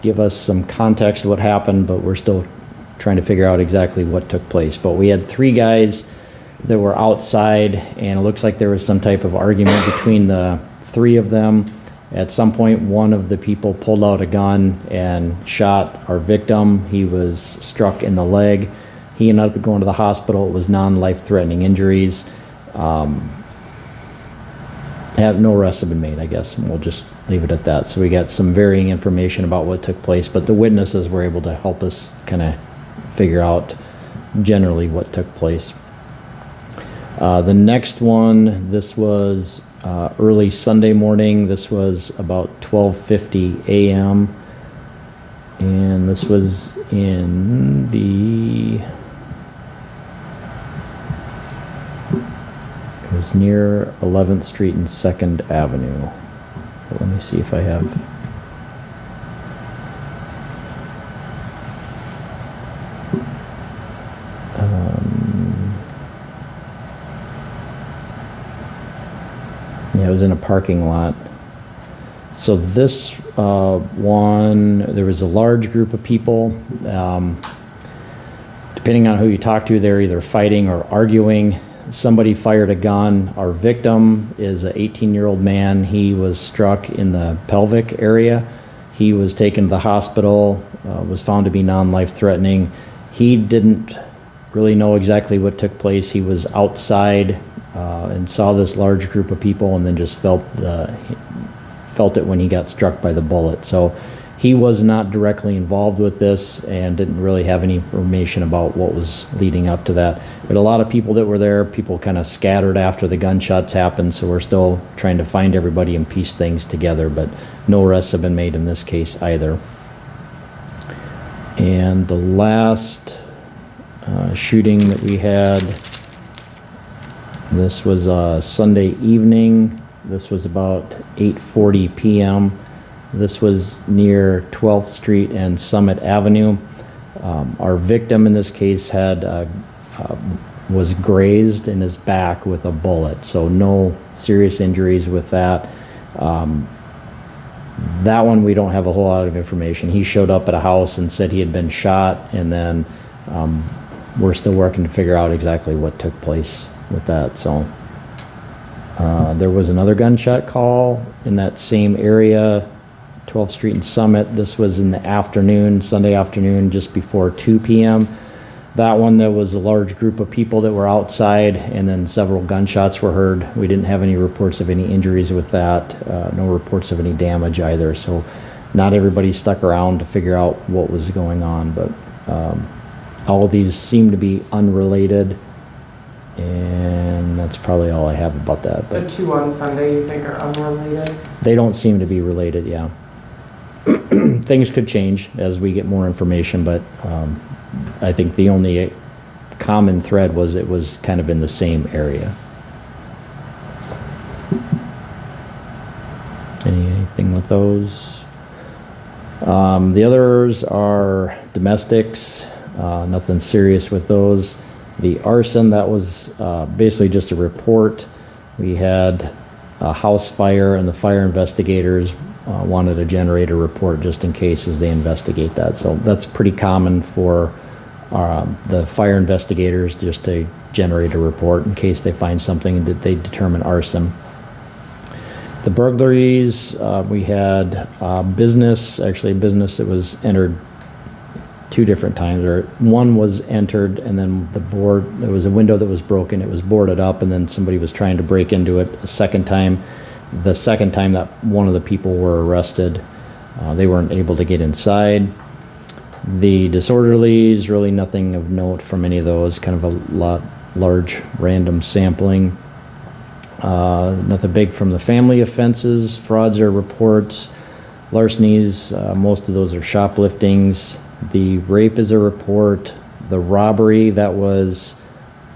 helped give us some context of what happened, but we're still trying to figure out exactly what took place. But we had 3 guys that were outside, and it looks like there was some type of argument between the 3 of them. At some point, one of the people pulled out a gun and shot our victim. He was struck in the leg. He ended up going to the hospital. It was non-life-threatening injuries. No arrests have been made, I guess, and we'll just leave it at that. So we got some varying information about what took place, but the witnesses were able to help us kind of figure out generally what took place. The next one, this was early Sunday morning. This was about 12:50 a.m. and this was in it was near 11th Street and 2nd Avenue. Let me see if I have. Yeah, it was in a parking lot. So this one, there was a large group of people. Depending on who you talk to, they're either fighting or arguing. Somebody fired a gun. Our victim is an 18-year-old man. He was struck in the pelvic area. He was taken to the hospital, was found to be non-life-threatening. He didn't really know exactly what took place. He was outside and saw this large group of people, and then just felt it when he got struck by the bullet. So he was not directly involved with this and didn't really have any information about what was leading up to that. But a lot of people that were there, people kind of scattered after the gunshots happened, so we're still trying to find everybody and piece things together, but no arrests have been made in this case either. And the last shooting that we had, this was Sunday evening. This was about 8:40 p.m. This was near 12th Street and Summit Avenue. Our victim in this case was grazed in his back with a bullet, so no serious injuries with that. That one we don't have a whole lot of information. He showed up at a house and said he had been shot, and then we're still working to figure out exactly what took place with that. So there was another gunshot call in that same area, 12th Street and Summit. This was in the afternoon, Sunday afternoon, just before 2 p.m. That one, there was a large group of people that were outside, and then several gunshots were heard. We didn't have any reports of any injuries with that, no reports of any damage either. So not everybody stuck around to figure out what was going on, but all of these seem to be unrelated, and that's probably all I have about that. The 2 on Sunday you think are unrelated? They don't seem to be related, yeah. Things could change as we get more information, but I think the only common thread was it was kind of in the same area. Anything with those? The others are domestics, nothing serious with those. The arson, that was basically just a report. We had a house fire, and the fire investigators wanted to generate a report just in case as they investigate that. So that's pretty common for the fire investigators, just to generate a report in case they find something that they determine arson. The burglaries, we had a business that was entered 2 different times, or one was entered and then there was a window that was broken, it was boarded up, and then somebody was trying to break into it a second time. The second time that one of the people were arrested, they weren't able to get inside. The disorderlies, really nothing of note from any of those, kind of a large random sampling. Nothing big from the family offenses. Frauds are reports. Larcenies, most of those are shopliftings. The rape is a report. The robbery, that was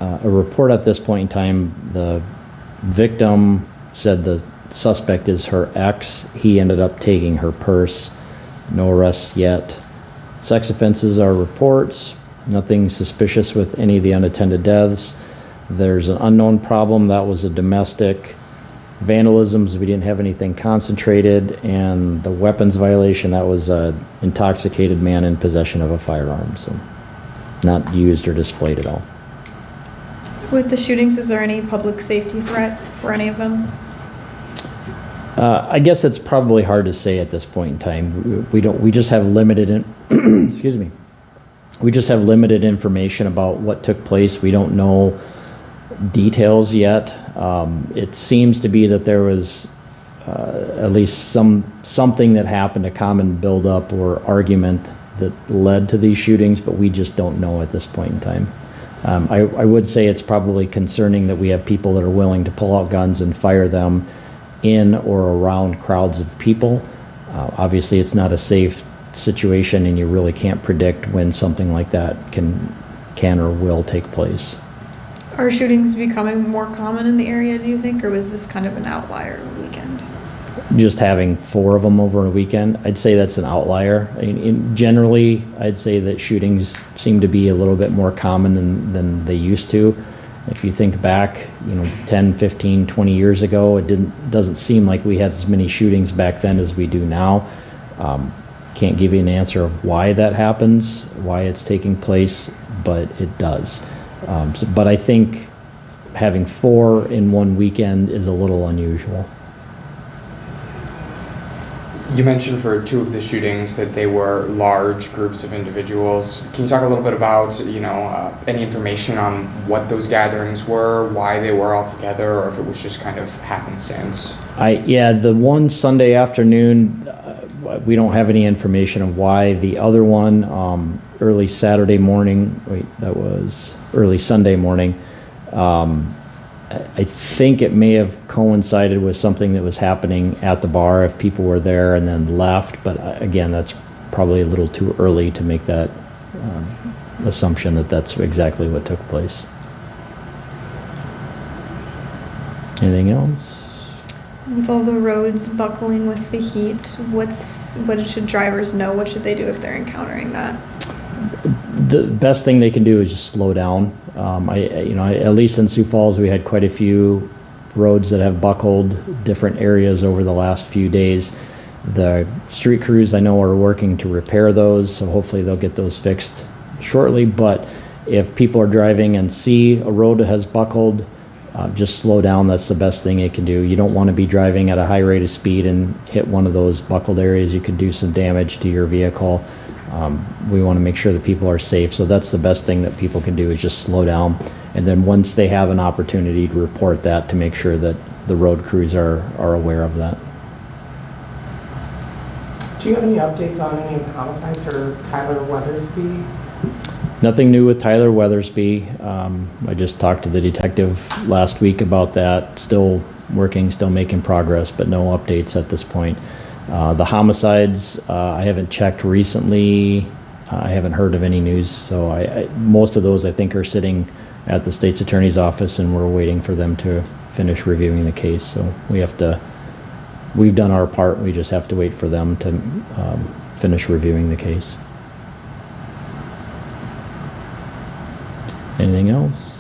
a report at this point in time. The victim said the suspect is her ex. He ended up taking her purse. No arrests yet. Sex offenses are reports. Nothing suspicious with any of the unattended deaths. There's an unknown problem. That was a domestic. Vandalisms, we didn't have anything concentrated, and the weapons violation, that was a intoxicated man in possession of a firearm, so not used or displayed at all. With the shootings, is there any public safety threat for any of them? I guess it's probably hard to say at this point in time. We just have limited, excuse me. We just have limited information about what took place. We don't know details yet. It seems to be that there was at least something that happened, a common buildup or argument that led to these shootings, but we just don't know at this point in time. I would say it's probably concerning that we have people that are willing to pull out guns and fire them in or around crowds of people. Obviously, it's not a safe situation, and you really can't predict when something like that can or will take place. Are shootings becoming more common in the area, do you think, or was this kind of an outlier weekend? Just having 4 of them over a weekend, I'd say that's an outlier. Generally, I'd say that shootings seem to be a little bit more common than they used to. If you think back, 10, 15, 20 years ago, doesn't seem like we had as many shootings back then as we do now. Can't give you an answer of why that happens, why it's taking place, but it does. But I think having 4 in one weekend is a little unusual. You mentioned for 2 of the shootings that they were large groups of individuals. Can you talk a little bit about, any information on what those gatherings were, why they were all together, or if it was just kind of happenstance? The one Sunday afternoon, we don't have any information of why. The other one, early Saturday morning, that was early Sunday morning. I think it may have coincided with something that was happening at the bar if people were there and then left, but again, that's probably a little too early to make that assumption that that's exactly what took place. Anything else? With all the roads buckling with the heat, what should drivers know? What should they do if they're encountering that? The best thing they can do is just slow down. At least in Sioux Falls, we had quite a few roads that have buckled, different areas over the last few days. The street crews, I know, are working to repair those, so hopefully they'll get those fixed shortly. But if people are driving and see a road that has buckled, just slow down. That's the best thing they can do. You don't want to be driving at a high rate of speed and hit one of those buckled areas. You could do some damage to your vehicle. We want to make sure that people are safe, so that's the best thing that people can do is just slow down, and then once they have an opportunity to report that, to make sure that the road crews are aware of that. Do you have any updates on any of the homicides for Tyler Weathersby? Nothing new with Tyler Weathersby. I just talked to the detective last week about that. Still working, still making progress, but no updates at this point. The homicides, I haven't checked recently. I haven't heard of any news, so most of those I think are sitting at the state's attorney's office, and we're waiting for them to finish reviewing the case. So we've done our part. We just have to wait for them to finish reviewing the case. Anything else?